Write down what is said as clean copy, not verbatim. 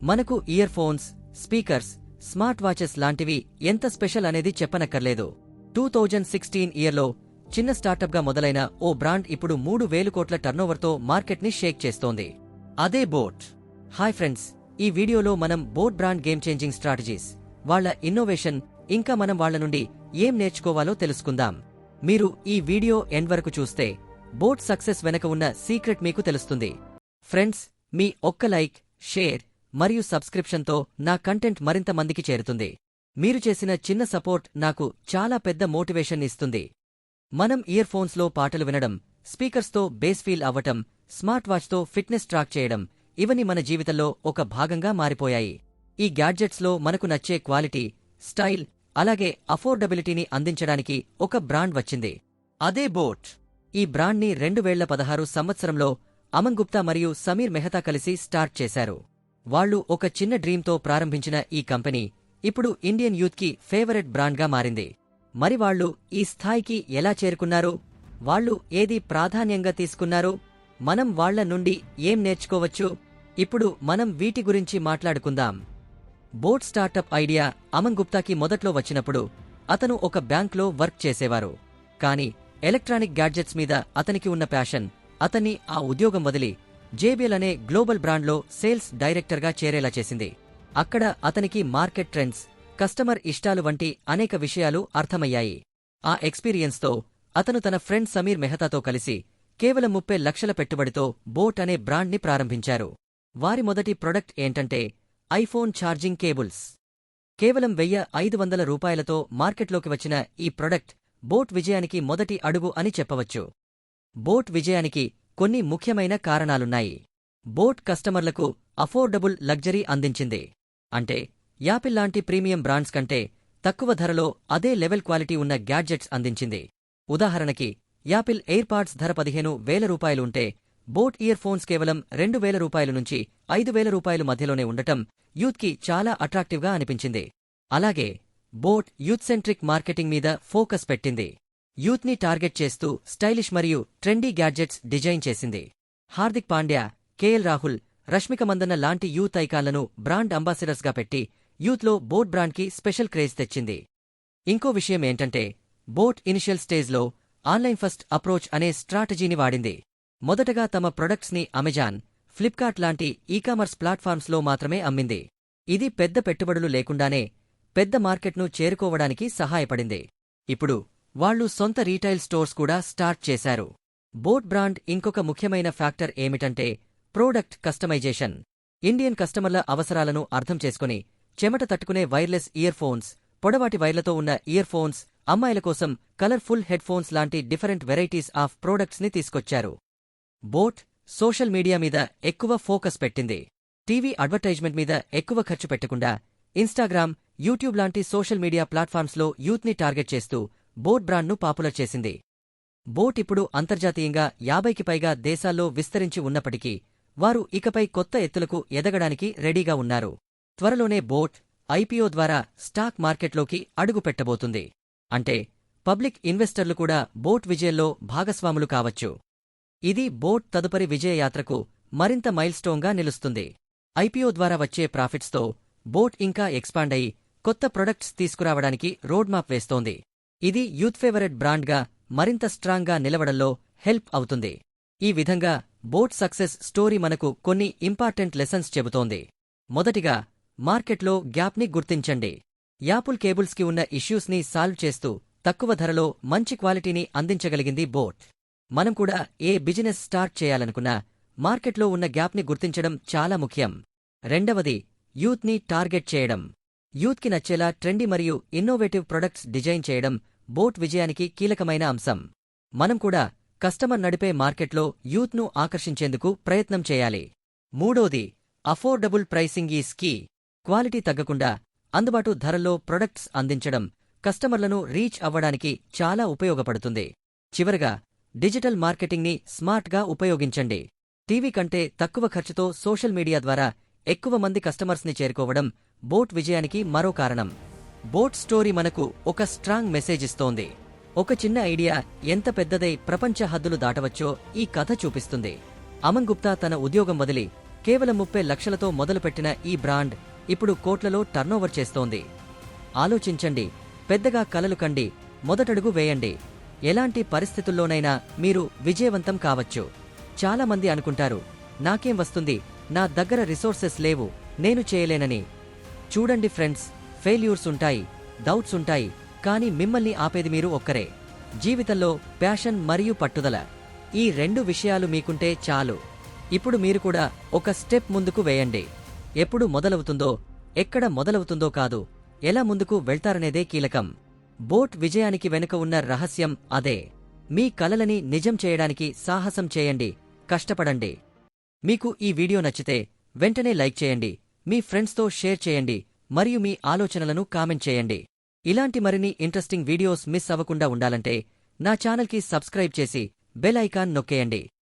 మనకు ear phones, speakers, smart watches లాంటివి ఎంత స్పెషల్ అనేది చెప్పనక్కర్లేదు. 2016 ఇయర్లో చిన్న స్టార్టప్గా మొదలైన ఓ బ్రాండ్ ఇప్పుడు 3,000 కోట్ల టర్నోవర్తో మార్కెట్ని షేక్ చేస్తోంది. అదే బోట్. హాయ్ ఫ్రెండ్స్, ఈ వీడియోలో మనం boat brand game changing strategies, వాళ్ల ఇన్నోవేషన్, ఇంకా మనం వాళ్ల నుండి ఏం నేర్చుకోవాలో తెలుసుకుందాం. మీరు ఈ వీడియో ఎండ్ వరకు చూస్తే బోట్ సక్సెస్ వెనక ఉన్న సీక్రెట్ మీకు తెలుస్తుంది. ఫ్రెండ్స్, మీ ఒక్క లైక్, షేర్ మరియు సబ్స్క్రిప్షన్తో నా కంటెంట్ మరింత మందికి చేరుతుంది. మీరు చేసిన చిన్న సపోర్ట్ నాకు చాలా పెద్ద మోటివేషన్ ఇస్తుంది. మనం ఇయర్ ఫోన్స్లో పాటలు వినడం, స్పీకర్స్తో బేస్ ఫీల్ అవ్వటం, స్మార్ట్ వాచ్తో ఫిట్నెస్ ట్రాక్ చేయడం, ఇవన్నీ మన జీవితంలో ఒక భాగంగా మారిపోయాయి. ఈ గ్యాడ్జెట్స్లో మనకు నచ్చే క్వాలిటీ, స్టైల్, అలాగే అఫోర్డబిలిటీని అందించడానికి ఒక బ్రాండ్ వచ్చింది. అదే బోట్. ఈ బ్రాండ్ని 2016 సంవత్సరంలో అమన్ గుప్తా మరియు సమీర్ మెహతా కలిసి స్టార్ట్ చేశారు. వాళ్లు ఒక చిన్న డ్రీమ్తో ప్రారంభించిన ఈ కంపెనీ ఇప్పుడు ఇండియన్ యూత్కి ఫేవరెట్ బ్రాండ్గా మారింది. మరి వాళ్లు ఈ స్థాయికి ఎలా చేరుకున్నారు? వాళ్లు ఏది ప్రాధాన్యంగా తీసుకున్నారు? మనం వాళ్ల నుండి ఏం నేర్చుకోవచ్చు? ఇప్పుడు మనం వీటి గురించి మాట్లాడుకుందాం. బోట్ స్టార్టప్ ఐడియా అమన్ గుప్తాకి మొదట్లో వచ్చినప్పుడు అతను ఒక బ్యాంక్లో వర్క్ చేసేవారు. కాని ఎలక్ట్రానిక్ గ్యాడ్జెట్స్ మీద అతనికి ఉన్న ప్యాషన్ అతన్ని ఆ ఉద్యోగం వదిలి జేబీఎల్ అనే గ్లోబల్ బ్రాండ్లో సేల్స్ డైరెక్టర్గా చేరేలా చేసింది. అక్కడ అతనికి మార్కెట్ ట్రెండ్స్, కస్టమర్ ఇష్టాలు వంటి అనేక విషయాలు అర్థమయ్యాయి. ఆ ఎక్స్పీరియన్స్తో అతను తన ఫ్రెండ్ సమీర్ మెహతాతో కలిసి కేవలం 30 లక్షల పెట్టుబడితో బోట్ అనే బ్రాండ్ని ప్రారంభించారు. వారి మొదటి ప్రొడక్ట్ ఏంటంటే ఐఫోన్ ఛార్జింగ్ కేబుల్స్. కేవలం 1,500 రూపాయలతో మార్కెట్లోకి వచ్చిన ఈ ప్రొడక్ట్ బోట్ విజయానికి మొదటి అడుగు అని చెప్పవచ్చు. బోట్ విజయానికి కొన్ని ముఖ్యమైన కారణాలున్నాయి. బోట్ కస్టమర్లకు అఫోర్డబుల్ లగ్జరీ అందించింది. అంటే యాపిల్ లాంటి ప్రీమియం బ్రాండ్స్ కంటే తక్కువ ధరలో అదే లెవెల్ క్వాలిటీ ఉన్న గ్యాడ్జెట్స్ అందించింది. ఉదాహరణకి యాపిల్ ఎయిర్ పాడ్స్ ధర 15,000 రూపాయలు ఉంటే బోట్ ఇయర్ ఫోన్స్ కేవలం 2,000 రూపాయలు నుంచి 5,000 రూపాయలు మధ్యలోనే ఉండటం యూత్కి చాలా అట్రాక్టివ్గా అనిపించింది. అలాగే బోట్ యూత్ సెంట్రిక్ మార్కెటింగ్ మీద ఫోకస్ పెట్టింది. యూత్ని టార్గెట్ చేస్తూ స్టైలిష్ మరియు ట్రెండీ గ్యాడ్జెట్స్ డిజైన్ చేసింది. హార్దిక్ పాండ్యా, కేఎల్ రాహుల్, రష్మిక మందన్న లాంటి యూత్ ఐకాన్లను బ్రాండ్ అంబాసిడర్స్గా పెట్టి యూత్లో బోట్ బ్రాండ్కి స్పెషల్ క్రేజ్ తెచ్చింది. ఇంకో విషయం ఏంటంటే బోట్ ఇనిషియల్ స్టేజ్లో ఆన్లైన్ ఫస్ట్ అప్రోచ్ అనే స్ట్రాటజీని వాడింది. మొదటగా తమ ప్రొడక్ట్స్ని అమెజాన్, ఫ్లిప్కార్ట్ లాంటి ఈకామర్స్ ప్లాట్ఫామ్స్లో మాత్రమే అమ్మింది. ఇది పెద్ద పెట్టుబడులు లేకుండానే పెద్ద మార్కెట్ను చేరుకోవడానికి సహాయపడింది. ఇప్పుడు వాళ్లు సొంత రీటైల్ స్టోర్స్ కూడా స్టార్ట్ చేశారు. బోట్ బ్రాండ్ ఇంకొక ముఖ్యమైన ఫ్యాక్టర్ ఏమిటంటే ప్రోడక్ట్ కస్టమైజేషన్. ఇండియన్ కస్టమర్ల అవసరాలను అర్థం చేసుకుని చెమట తట్టుకునే వైర్లెస్ ఇయర్ ఫోన్స్, పొడవాటి వైర్లతో ఉన్న ఇయర్ ఫోన్స్, అమ్మాయిల కోసం కలర్ఫుల్ హెడ్ ఫోన్స్ లాంటి డిఫరెంట్ వెరైటీస్ ఆఫ్ ప్రోడక్ట్స్ని తీసుకొచ్చారు. బోట్ సోషల్ మీడియా మీద ఎక్కువ ఫోకస్ పెట్టింది. టీవీ అడ్వర్టైజ్మెంట్ మీద ఎక్కువ ఖర్చు పెట్టకుండా ఇన్స్టాగ్రామ్, యూట్యూబ్ లాంటి సోషల్ మీడియా ప్లాట్ఫామ్స్లో యూత్ని టార్గెట్ చేస్తూ బోట్ బ్రాండ్ను పాపులర్ చేసింది. బోట్ ఇప్పుడు అంతర్జాతీయంగా 50కి పైగా దేశాల్లో విస్తరించి ఉన్నప్పటికీ వారు ఇకపై కొత్త ఎత్తులకు ఎదగడానికి రెడీగా ఉన్నారు. త్వరలోనే బోట్ ఐపీఓ ద్వారా స్టాక్ మార్కెట్లోకి అడుగు పెట్టబోతుంది. అంటే పబ్లిక్ ఇన్వెస్టర్లు కూడా బోట్ విజయంలో భాగస్వాములు కావచ్చు. ఇది బోట్ తదుపరి విజయయాత్రకు మరింత మైల్స్టోన్గా నిలుస్తుంది. ఐపీఓ ద్వారా వచ్చే ప్రాఫిట్స్తో బోట్ ఇంకా ఎక్స్పాండ్ అయి కొత్త ప్రొడక్ట్స్ తీసుకురావడానికి రోడ్ మ్యాప్ వేస్తోంది. ఇది యూత్ ఫేవరెట్ బ్రాండ్గా మరింత స్ట్రాంగ్గా నిలవడంలో హెల్ప్ అవుతుంది. ఈ విధంగా బోట్ సక్సెస్ స్టోరీ మనకు కొన్ని ఇంపార్టెంట్ లెసన్స్ చెబుతోంది. మొదటిగా, మార్కెట్లో గ్యాప్ని గుర్తించండి. యాపిల్ కేబుల్స్కి ఉన్న ఇష్యూస్ని సాల్వ్ చేస్తూ తక్కువ ధరలో మంచి క్వాలిటీని అందించగలిగింది బోట్. మనం కూడా ఏ బిజినెస్ స్టార్ట్ చేయాలనుకున్నా మార్కెట్లో ఉన్న గ్యాప్ని గుర్తించడం చాలా ముఖ్యం. రెండవది, యూత్ని టార్గెట్ చేయడం. యూత్కి నచ్చేలా ట్రెండీ మరియు ఇన్నోవేటివ్ ప్రొడక్ట్స్ డిజైన్ చేయడం బోట్ విజయానికి కీలకమైన అంశం. మనం కూడా కస్టమర్ నడిపే మార్కెట్లో యూత్ను ఆకర్షించేందుకు ప్రయత్నం చేయాలి. మూడోది, affordable pricing is key. Quality తగ్గకుండా అందుబాటు ధరల్లో ప్రొడక్ట్స్ అందించడం కస్టమర్లను రీచ్ అవ్వడానికి చాలా ఉపయోగపడుతుంది. చివరగా, డిజిటల్ మార్కెటింగ్ని స్మార్ట్గా ఉపయోగించండి. టీవీ కంటే తక్కువ ఖర్చుతో సోషల్ మీడియా ద్వారా ఎక్కువ మంది కస్టమర్స్ని చేరుకోవడం బోట్ విజయానికి మరో కారణం. బోట్ స్టోరీ మనకు ఒక స్ట్రాంగ్ మెసేజ్ ఇస్తోంది. ఒక చిన్న ఐడియా ఎంత పెద్దదై ప్రపంచ హద్దులు దాటవచ్చో ఈ కథ చూపిస్తుంది. అమన్ గుప్తా తన ఉద్యోగం వదిలి కేవలం 30 లక్షలతో మొదలుపెట్టిన ఈ బ్రాండ్ ఇప్పుడు కోట్లలో టర్నోవర్ చేస్తోంది. ఆలోచించండి, పెద్దగా కలలు కండి, మొదటడుగు వేయండి. ఎలాంటి పరిస్థితుల్లోనైనా మీరు విజయవంతం కావచ్చు. చాలామంది అనుకుంటారు, నాకేం వస్తుంది, నా దగ్గర రిసోర్సెస్ లేవు, నేను చేయలేనని. చూడండి ఫ్రెండ్స్, ఫెయిల్యూర్స్ ఉంటాయి, డౌట్స్ ఉంటాయి, కానీ మిమ్మల్ని ఆపేది మీరు ఒక్కరే. జీవితంలో ప్యాషన్ మరియు పట్టుదల, ఈ 2 విషయాలు మీకుంటే చాలు. ఇప్పుడు మీరు కూడా ఒక స్టెప్ ముందుకు వేయండి. ఎప్పుడు మొదలవుతుందో, ఎక్కడ మొదలవుతుందో కాదు, ఎలా ముందుకు వెళ్తారనేదే కీలకం. బోట్ విజయానికి వెనుక ఉన్న రహస్యం అదే. మీ కలలని నిజం చేయడానికి సాహసం చేయండి, కష్టపడండి. మీకు ఈ వీడియో నచ్చితే వెంటనే లైక్ చేయండి, మీ ఫ్రెండ్స్తో షేర్ చేయండి, మరియు మీ ఆలోచనలను కామెంట్ చేయండి. ఇలాంటి మరిన్ని ఇంట్రెస్టింగ్ వీడియోస్ మిస్ అవ్వకుండా ఉండాలంటే నా ఛానల్కి సబ్స్క్రైబ్ చేసి బెల్ ఐకాన్ నొక్కేయండి.